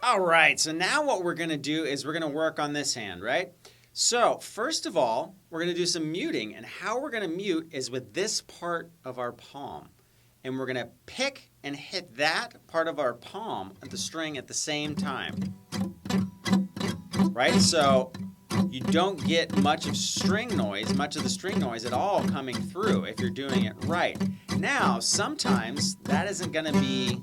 All right, so now what we're going to do is we're going to work on this hand, right? So first of all, we're going to do some muting, and how we're going to mute is with this part of our palm. And we're going to pick and hit that part of our palm at the string at the same time. Right? So you don't get much of the string noise at all coming through if you're doing it right. Now, sometimes that isn't going to be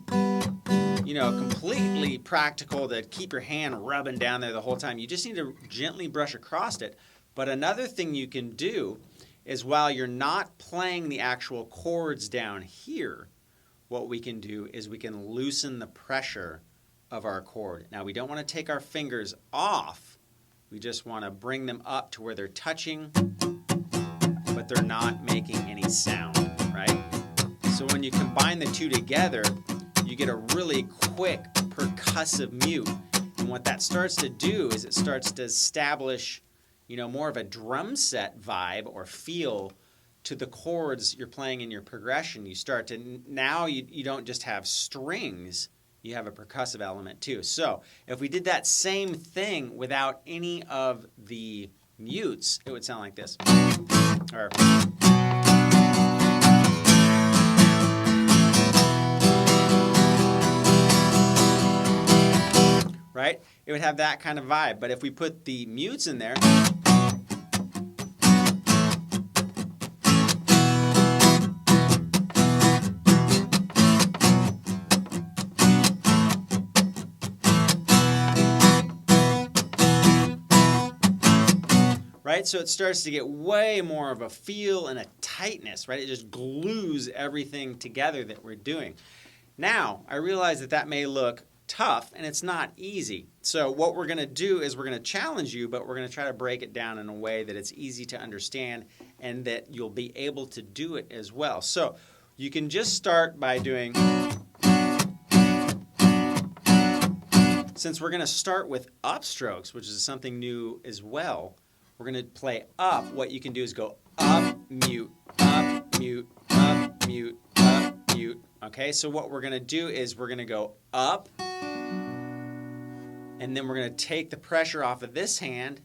completely practical to keep your hand rubbing down there the whole time. You just need to gently brush across it. But another thing you can do is while you're not playing the actual chords down here, what we can do is we can loosen the pressure of our chord. Now, we don't want to take our fingers off. We just want to bring them up to where they're touching, but they're not making any sound, right? So when you combine the two together, you get a really quick percussive mute. And what that starts to do is it starts to establish, more of a drum set vibe or feel to the chords you're playing in your progression. You start to, now you don't just have strings, you have a percussive element too. So if we did that same thing without any of the mutes, it would sound like this. Or, right? It would have that kind of vibe. But if we put the mutes in there, right? So it starts to get way more of a feel and a tightness, right? It just glues everything together that we're doing. Now, I realize that may look tough, and it's not easy. So what we're going to do is we're going to challenge you, but we're going to try to break it down in a way that it's easy to understand and that you'll be able to do it as well. So you can just start by doing, since we're going to start with upstrokes, which is something new as well, we're going to play up. What you can do is go up, mute, up, mute, up, mute, up, mute. Okay, so what we're going to do is we're going to go up, and then we're going to take the pressure off of this hand,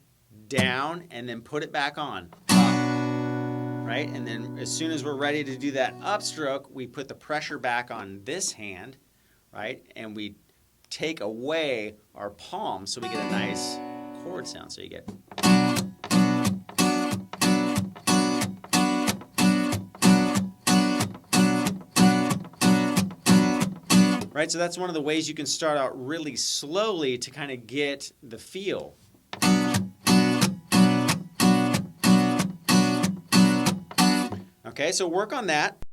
down, and then put it back on, up, right? And then as soon as we're ready to do that upstroke, we put the pressure back on this hand, right? And we take away our palm so we get a nice chord sound. So you get... Right, so that's one of the ways you can start out really slowly to kind of get the feel. Okay, so work on that.